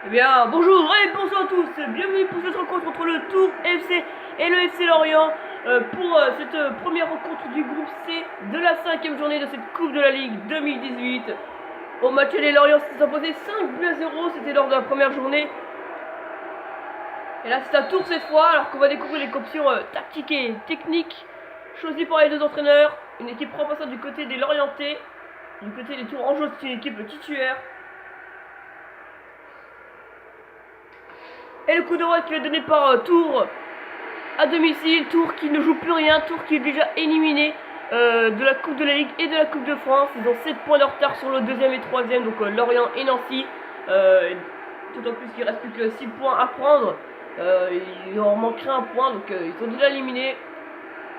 Eh bien, bonjour et bonjour à tous, bienvenue pour cette rencontre entre le Tours FC et le FC Lorient pour cette première rencontre du groupe C de la 5e journée de cette Coupe de la Ligue 2018. Au match les Lorient s'est imposé 5-0, c'était lors de la première journée. Et là c'est à Tours cette fois, alors qu'on va découvrir les options tactiques et techniques choisies par les deux entraîneurs. Une équipe remplaçante du côté des Lorientais, du côté des Tourangeaux c'est une équipe titulaire. Et le coup de droite qui est donné par Tours à domicile. Tours qui ne joue plus rien. Tours qui est déjà éliminé de la Coupe de la Ligue et de la Coupe de France. Ils ont 7 points de retard sur le 2e et 3e. Donc Lorient et Nancy. Tout en plus qu'il ne reste plus que 6 points à prendre. Il leur manquerait un point. Donc ils sont déjà éliminés.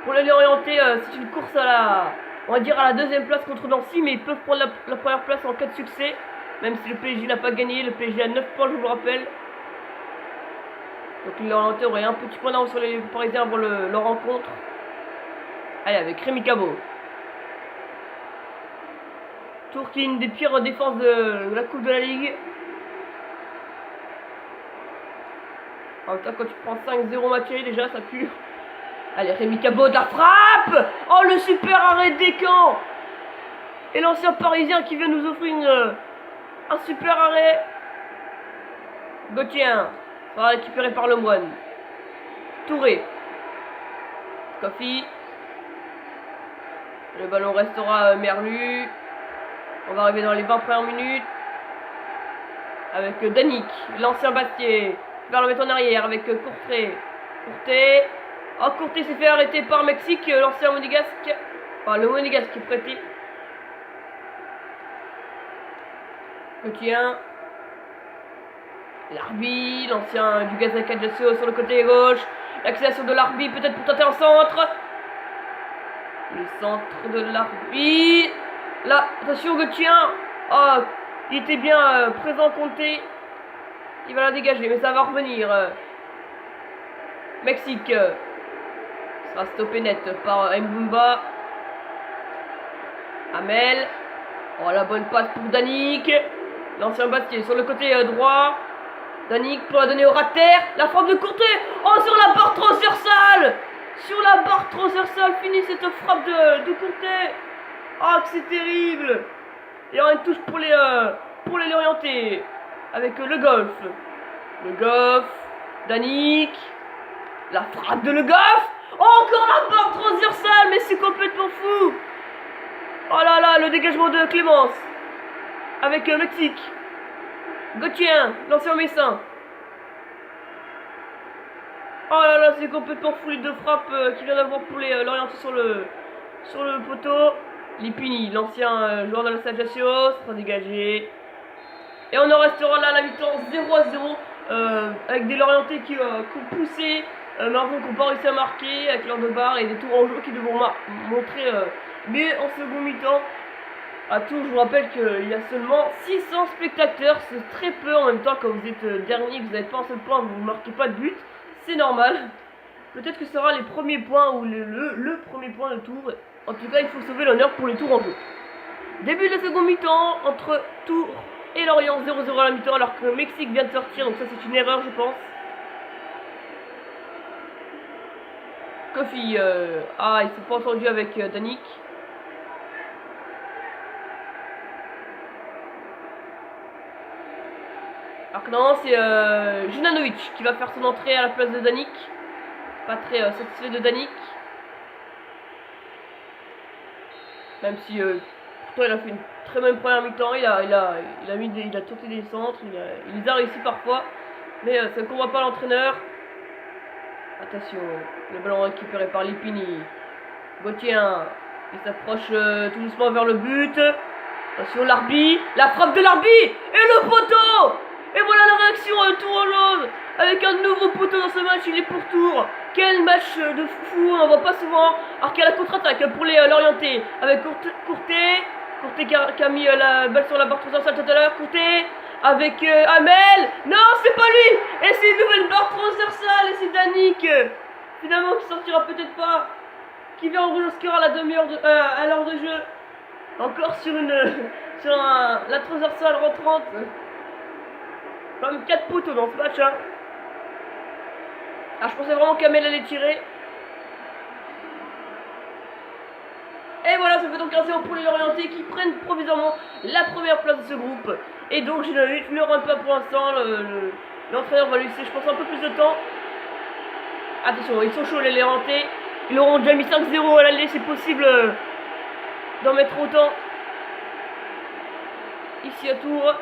Pour les Lorientais, c'est une course à la, on va dire à la 2e place contre Nancy. Mais ils peuvent prendre la première place en cas de succès. Même si le PSG n'a pas gagné. Le PSG a 9 points, je vous le rappelle. Donc les Lorientais auraient un petit point d'avance sur les Parisiens avant leur rencontre. Allez, avec Rémi Cabot. Tours qui est une des pires défenses de la Coupe de la Ligue. En même temps, quand tu prends 5-0 matché, déjà ça pue. Allez, Rémi Cabot de la frappe. Oh, le super arrêt d'Écan. Et l'ancien Parisien qui vient nous offrir un super arrêt. Gauthier sera récupéré par le Moine. Touré. Kofi. Le ballon restera Merlu. On va arriver dans les 20 premières minutes. Avec Danick, l'ancien Bastier. Il va le mettre en arrière avec Courtrai. Courtet. Oh, Courtet s'est fait arrêter par Mexique, l'ancien Monégasque. Enfin, le Monégasque est prêté. Gauthier. Larbi, l'ancien du Gazan Ajaccio sur le côté gauche. L'accélération de Larbi, peut-être pour tenter un centre. Le centre de Larbi. Là, attention Gauthier. Oh, il était bien présent Conté. Il va la dégager, mais ça va revenir. Mexique sera stoppé net par Mbumba. Amel. Oh, la bonne passe pour Danick. L'ancien Bastier sur le côté droit. Danick pour la donner au Rater. La frappe de Courtet. Oh, sur la barre transversale. Sur la barre transversale. Finit cette frappe de Courtet. Oh, que c'est terrible. Et on a une touche pour les Lorientais. Avec Le Goff. Le Goff. Danick. La frappe de Le Goff. Oh, encore la barre transversale. Mais c'est complètement fou. Oh là là, le dégagement de Clémence. Avec Mexique. Gauthier, l'ancien Messin. Oh là là, c'est complètement fou les deux frappes qu'il vient d'avoir pour les Lorientais sur le poteau. Lipini, l'ancien joueur de la Ajaccio, sera dégagé. Et on en restera là à la mi-temps 0-0 avec des Lorientais qui ont poussé, mais avant qu'on pas réussi à marquer avec l'heure de barre et des Tourangeaux qui devront montrer mieux en second mi-temps. À Tours, je vous rappelle qu'il y a seulement 600 spectateurs, c'est très peu en même temps quand vous êtes dernier, que vous n'avez pas un seul point, vous ne marquez pas de but, c'est normal. Peut-être que ce sera les premiers points ou le premier point de Tours. En tout cas, il faut sauver l'honneur pour les Tourangeaux. Début de la seconde mi-temps entre Tours et Lorient, 0-0 à la mi-temps, alors que le Mexique vient de sortir, donc ça c'est une erreur je pense. Kofi, il s'est pas entendu avec Danick. Alors que non, c'est Junanovic qui va faire son entrée à la place de Danick. Pas très satisfait de Danick. Même si pourtant il a fait une très bonne première mi-temps, il a tenté des centres, il les a réussi parfois, mais ça ne convainc pas l'entraîneur. Attention, le ballon récupéré par Lipini. Gauthier, il s'approche tout doucement vers le but. Attention Larbi, la frappe de Larbi et le poteau. Et voilà la réaction tourangeause avec un nouveau poteau dans ce match, il est pour Tours. Quel match de fou, on n'en voit pas souvent. Alors qu'il y a la contre-attaque pour les Lorientais avec Courtet qui a mis la balle sur la barre transversale tout à l'heure. Courtet avec Amel. Non, c'est pas lui. Et c'est une nouvelle barre transversale et c'est Danick. Finalement qui sortira peut-être pas. Qui vient ouvrir le score à la demi-heure à l'heure de jeu. Encore sur la transversale rentrante. Quand même 4 poteaux dans ce match. Hein. Ah, je pensais vraiment qu'Amel allait tirer. Et voilà, ça fait donc un 0 pour les Lorientais qui prennent provisoirement la première place de ce groupe. Et donc, j'ai ne le rend pas pour l'instant. L'entraîneur va lui laisser, je pense, un peu plus de temps. Attention, ils sont chauds les Lorientais. Ils auront déjà mis 5-0 à l'aller, c'est possible d'en mettre autant. Ici à Tours.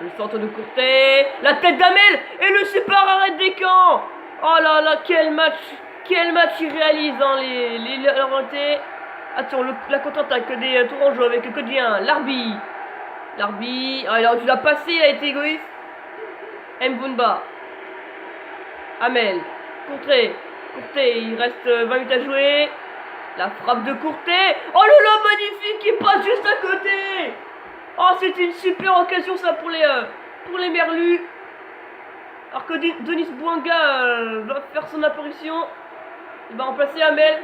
Le centre de Courtet. La tête d'Amel et le sépare arrête des camps. Oh là là, quel match ils réalisent hein, les Lorientais. Attention, la contre-attaque des Tourangeaux avec le Codien, Larbi. Ah, il a dû la passer, il a été égoïste. Mbunba. Amel. Courtet, il reste 20 minutes à jouer. La frappe de Courtet. Oh là là, magnifique, il passe juste à côté. Oh, c'était une super occasion ça pour les Merlus. Alors que Denis Bouanga va faire son apparition. Il va remplacer Amel.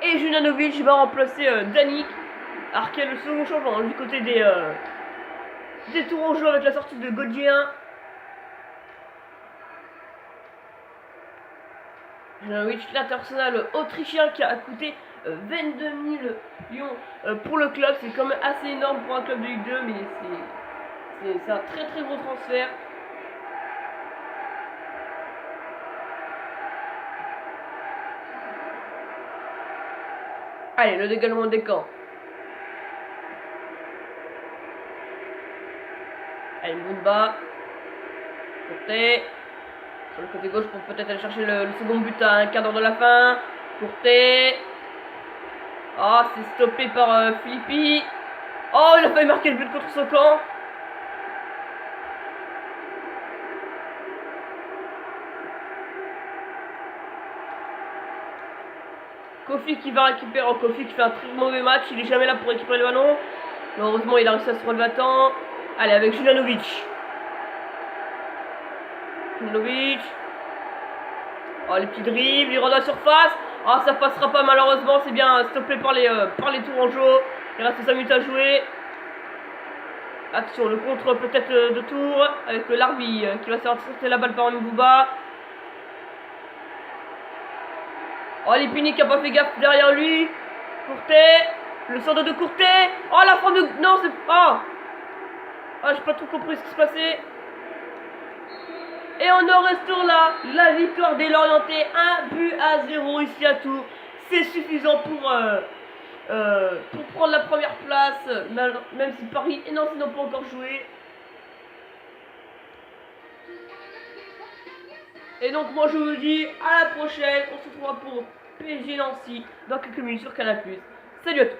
Et Junanovic va remplacer Danik. Alors qu'il y a le second changement du côté des Tourangeaux avec la sortie de Godien. Junanovic, l'international autrichien qui a coûté 22 000 lions pour le club. C'est quand même assez énorme pour un club de Ligue 2, mais c'est un très très gros transfert. Allez, le dégagement des camps. Allez, Mbumba. Courtet. Sur le côté gauche pour peut-être aller chercher le second but à un quart d'heure de la fin. Courtet. Oh, c'est stoppé par Philippi. Oh, il a failli marquer le but contre son camp. Kofi qui va récupérer. Oh, Kofi qui fait un très mauvais match. Il est jamais là pour récupérer le ballon. Mais heureusement, il a réussi à se relever à temps. Allez, avec Junanovic. Oh, les petits dribbles, il rentre à la surface. Oh, ça passera pas malheureusement. C'est bien stoppé par les Tourangeaux. Il reste 5 minutes à jouer. Attention, le contre peut-être de Tours. Avec Larbi qui va sortir la balle par Mbouba. Oh, Lipini qui a pas fait gaffe derrière lui. Courtet. Le centre de Courtet. Oh, la fin de... Non, c'est... Oh, j'ai pas trop compris ce qui se passait. Et on en reste là. La victoire des Lorientais. 1-0 ici à Tours. C'est suffisant pour prendre la première place. Même si Paris et Nancy n'ont pas encore joué. Et donc moi je vous dis à la prochaine. On se retrouvera pour PSG Nancy dans quelques minutes sur Canal+. Salut à tous.